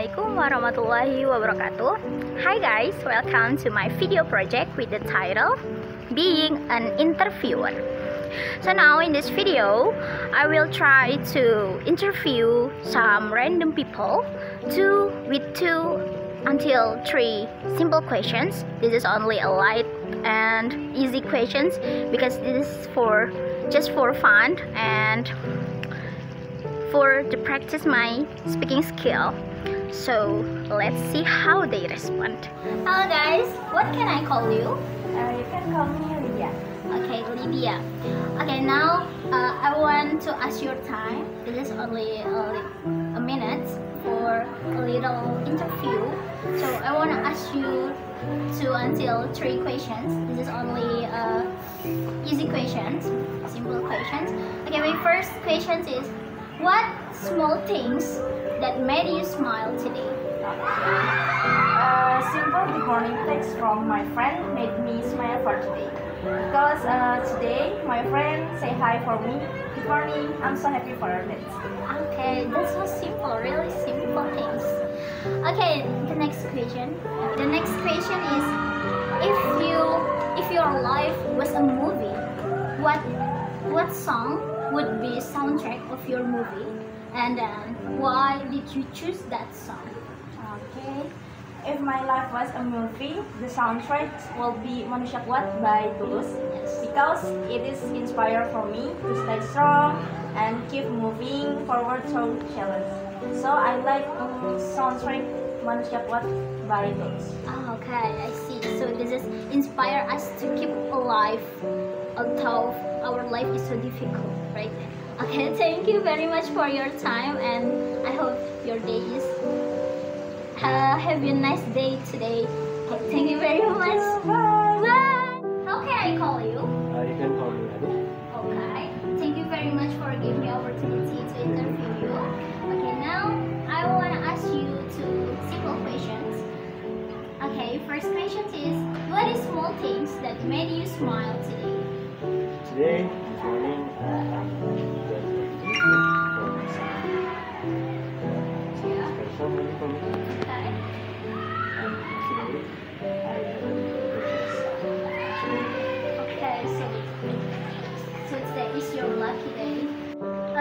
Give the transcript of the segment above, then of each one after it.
Assalamualaikum warahmatullahi wabarakatuh. Hi guys, welcome to my video project with the title Being an Interviewer. So now in this video, I will try to interview some random people with two until three simple questions. This is only a light and easy questions because this is just for fun and for to practice my speaking skill. So let's see how they respond. Hello guys, what can I call you? You can call me Lydia. Okay, Lydia. Okay, now I want to ask your time. This is only a minute for a little interview. So I want to ask you two until three questions. This is only easy questions, simple questions. Okay, my first question is, what small things that made you smile today? Simple good morning text from my friend made me smile for today. Because today my friend say hi for me. Good morning, I'm so happy for that. Okay, that's so simple, really simple things. Okay, the next question. The next question is, if your life was a movie, what song would be soundtrack of your movie, and then why did you choose that song? Okay. If my life was a movie, the soundtrack will be Manusia Kuat by Tulus. Yes. Because it is inspired for me to stay strong and keep moving forward through challenge. So I like soundtrack Manusia Kuat by Tulus. Oh, okay, I see. So this is inspire us to keep alive, although our life is so difficult, right? Okay, thank you very much for your time, and I hope your day is have a nice day today. Okay, thank you very much. Bye. Bye. How can I call you? You can call me Adi. Okay, thank you very much for giving me opportunity to interview you. Okay, now I want to ask you two simple questions. Okay, first question is, what is small things that made you smile today? Today, this morning, special movie for me. Okay. And today, I had Okay, so today is your lucky day.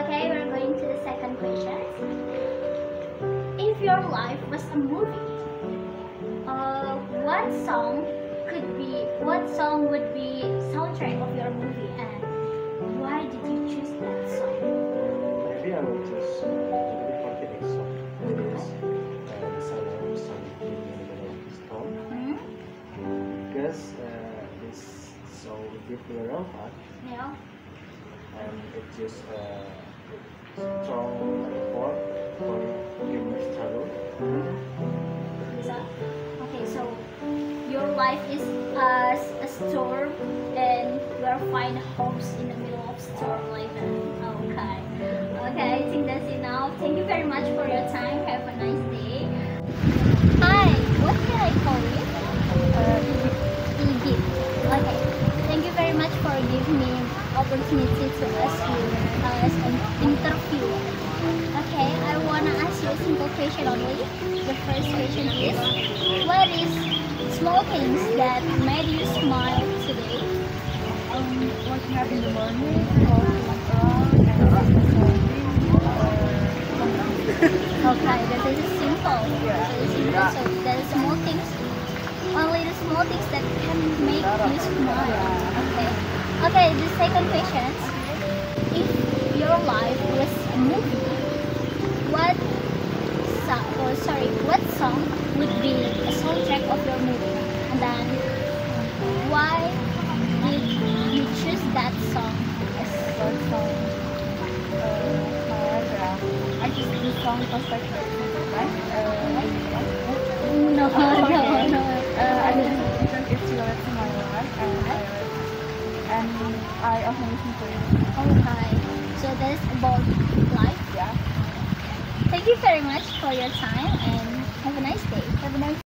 Okay, we're going to the second question. If your life was a movie, what song would be soundtrack of your movie, and why did you choose that song? maybe I will choose the 48 song. It is the Silent Song in the middle of the storm. Because it's so deeply relevant Yeah. and it just strong support for human struggle. Okay, so your life is as a storm, and you are find hopes in the middle of storm like that. Okay. Okay, I think that's enough. Thank you very much for your time. Have a nice day. Hi, what can I call you? Edith. Okay. Thank you very much for giving me opportunity to ask you as an interview. Okay, I wanna ask you a simple question only. The first question is, what is small things that made you smile today? Waking up in the morning, walking around, Okay, that is simple. Very simple. So that is small things. Only the small things that can make you smile. Okay. Okay, the second question. If your life was a movie, what song would be a soundtrack of your movie? And then why did you choose that song as a song? I just this song because like right? No, Okay. no. I think it's related to my life and I often listen to it. Okay, so that's about life. Yeah. Thank you very much for your time, and have a nice day. Have a nice